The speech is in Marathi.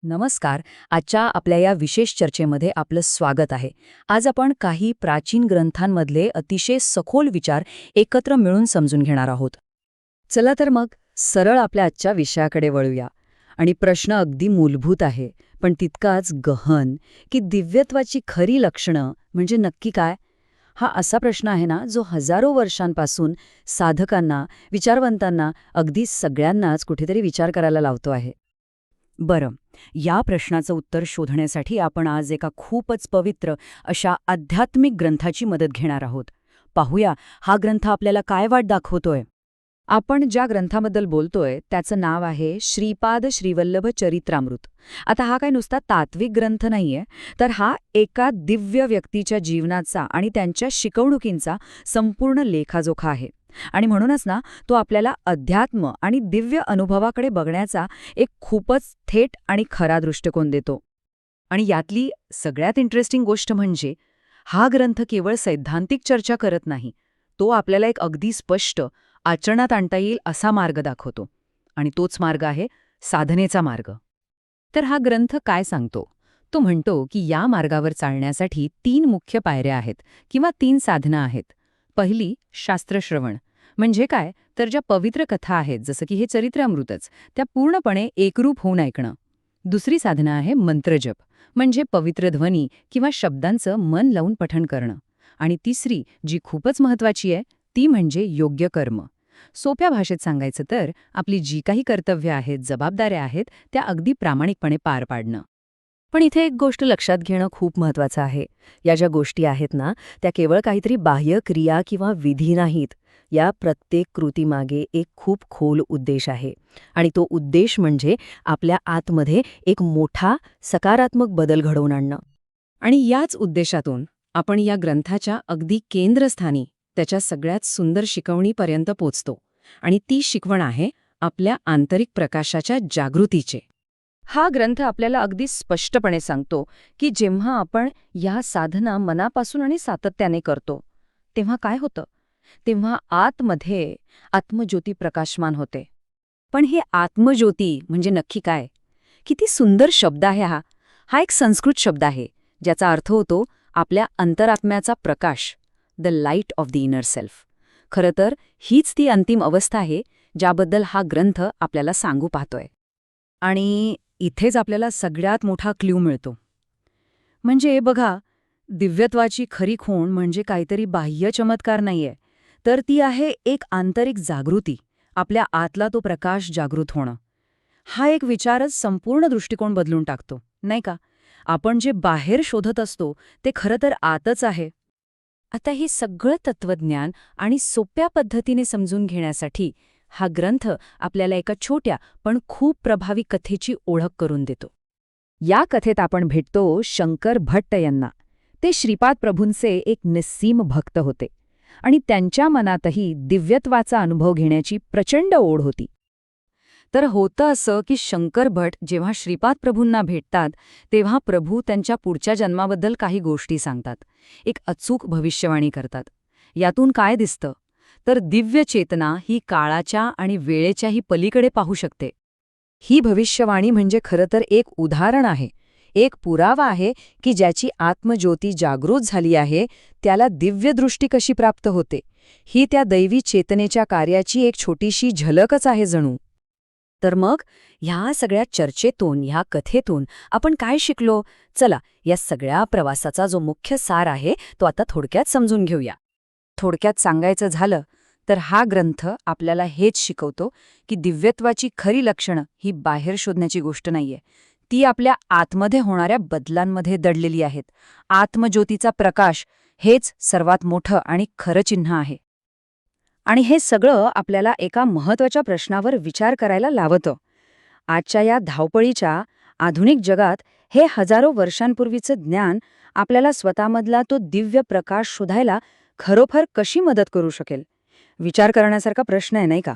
नमस्कार. आजच्या आपल्या या विशेष चर्चेमध्ये आपलं स्वागत आहे. आज आपण काही प्राचीन ग्रंथांमधले अतिशय सखोल विचार एकत्र मिळून समजून घेणार आहोत. चला तर मग सरळ आपल्या आजच्या विषयाकडे वळूया. आणि प्रश्न अगदी मूलभूत आहे, पण तितकाच गहन, की दिव्यत्वाची खरी लक्षणं म्हणजे नक्की काय? हा असा प्रश्न आहे ना, जो हजारो वर्षांपासून साधकांना, विचारवंतांना, अगदी सगळ्यांनाच कुठेतरी विचार करायला लावतो आहे. बरं, या प्रश्नाचं उत्तर शोधण्यासाठी आपण आज एका खूपच पवित्र अशा आध्यात्मिक ग्रंथाची मदत घेणार आहोत. पाहूया हा ग्रंथ आपल्याला काय वाट दाखवतोय. आपण ज्या ग्रंथाबद्दल बोलतोय त्याचं नाव आहे श्रीपाद श्रीवल्लभ चरित्रामृत. आता हा काय नुसता तात्विक ग्रंथ नाहीये, तर हा एका दिव्य व्यक्तीच्या जीवनाचा आणि त्यांच्या शिकवणुकींचा संपूर्ण लेखाजोखा आहे. आणि म्हणूनच ना, तो आपल्याला अध्यात्म आणि दिव्य अनुभवाकडे बघण्याचा एक खूपच थेट आणि खरा दृष्टिकोन देतो. आणि यातली सगळ्यात इंटरेस्टिंग गोष्ट म्हणजे हा ग्रंथ केवळ सैद्धांतिक चर्चा करत नाही, तो आपल्याला एक अगदी स्पष्ट, आचरणात आणता येईल असा मार्ग दाखवतो. आणि तोच मार्ग आहे साधनेचा मार्ग. तर हा ग्रंथ काय सांगतो? तो म्हणतो की या मार्गावर चालण्यासाठी 3 मुख्य पायऱ्या आहेत किंवा 3 साधनं आहेत. पहिली, शास्त्रश्रवण. म्हणजे काय? तर ज्या पवित्र कथा आहेत, जसं की हे चरित्रामृतच, त्या पूर्णपणे एकरूप होऊन ऐकणं. दुसरी साधना आहे मंत्रजप, म्हणजे पवित्र ध्वनी किंवा शब्दांचं मन लावून पठण करणं. आणि तिसरी, जी खूपच महत्वाची आहे, ती म्हणजे योग्य कर्म. सोप्या भाषेत सांगायचं तर आपली जी काही कर्तव्य आहेत, जबाबदाऱ्या आहेत, त्या अगदी प्रामाणिकपणे पार पाडणं. पण इथे एक गोष्ट लक्षात घेणं खूप महत्वाचं आहे. या ज्या गोष्टी आहेत ना, त्या केवळ काहीतरी बाह्य क्रिया किंवा विधी नाहीत. या प्रत्येक कृतीमागे एक खूप खोल उद्देश आहे. आणि तो उद्देश म्हणजे आपल्या आतमध्ये एक मोठा सकारात्मक बदल घडवून आणणं. आणि याच उद्देशातून आपण या ग्रंथाच्या अगदी केंद्रस्थानी, त्याच्या सगळ्यात सुंदर शिकवणीपर्यंत पोचतो. आणि ती शिकवण आहे आपल्या आंतरिक प्रकाशाच्या जागृतीचे. हा ग्रंथ आपल्याला अगदी स्पष्टपणे सांगतो की जेव्हा आपण या साधना मनापासून आणि सातत्याने करतो, तेव्हा काय होतं? तेव्हा आतमध्ये आत्मज्योती प्रकाशमान होते. पण हे आत्मज्योती म्हणजे नक्की काय? किती सुंदर शब्द आहे हा. हा एक संस्कृत शब्द आहे, ज्याचा अर्थ होतो आपल्या अंतरात्म्याचा प्रकाश, the light of the inner self. खरं तर हीच ती अंतिम अवस्था आहे ज्याबद्दल हा ग्रंथ आपल्याला सांगू पाहतोय. आणि इथेच आपल्याला सगळ्यात मोठा क्ल्यू मिळतो. म्हणजे बघा, दिव्यत्वाची खरी खूण म्हणजे काहीतरी बाह्य चमत्कार नाहीये, तर ती आहे एक आंतरिक जागृती, आपल्या आतला तो प्रकाश जागृत होणं. हा एक विचारच संपूर्ण दृष्टिकोन बदलून टाकतो, नाही का? आपण जे बाहेर शोधत असतो ते खरं तर आतच आहे. आता हे सगळं तत्वज्ञान आणि सोप्या पद्धतीने समजून घेण्यासाठी हा ग्रंथ आपल्याला एका छोट्या पण खूप प्रभावी कथेची ओळख करून देतो. या कथेत आपण भेटतो शंकर भट्ट यांना. ते श्रीपाद प्रभूंचे एक निस्सीम भक्त होते आणि त्यांच्या मनातही दिव्यत्वाचा अनुभव घेण्याची प्रचंड ओढ होती. तर होतं असं की शंकर भट जेव्हा श्रीपाद प्रभूंना भेटतात, तेव्हा प्रभू त्यांच्या पुढच्या जन्माबद्दल काही गोष्टी सांगतात, एक अचूक भविष्यवाणी करतात. यातून काय दिसतं? तर दिव्य चेतना ही काळाच्या आणि वेळेच्याही पलीकडे पाहू शकते. ही भविष्यवाणी म्हणजे खरं तर एक उदाहरण आहे, एक पुरावा आहे की ज्याची आत्मज्योती जागृत झाली आहे, त्याला दिव्यदृष्टी कशी प्राप्त होते. ही त्या दैवी चेतनेच्या कार्याची एक छोटीशी झलकच आहे जणू. तर मग ह्या सगळ्या चर्चेतून, ह्या कथेतून आपण काय शिकलो? चला, या सगळ्या प्रवासाचा जो मुख्य सार आहे तो आता थोडक्यात समजून घेऊया. थोडक्यात सांगायचं झालं तर हा ग्रंथ आपल्याला हेच शिकवतो की दिव्यत्वाची खरी लक्षणं ही बाहेर शोधण्याची गोष्ट नाहीये, ती आपल्या आतमध्ये होणाऱ्या बदलांमध्ये दडलेली आहेत. आत्मज्योतीचा प्रकाश हेच सर्वात मोठं आणि खरं चिन्ह आहे. आणि हे सगळं आपल्याला एका महत्त्वाच्या प्रश्नावर विचार करायला लावतं. आजच्या या धावपळीच्या आधुनिक जगात हे हजारो वर्षांपूर्वीचं ज्ञान आपल्याला स्वतःमधला तो दिव्य प्रकाश शोधायला खरोखर कशी मदत करू शकेल? विचार करण्यासारखा प्रश्न आहे, नाही का?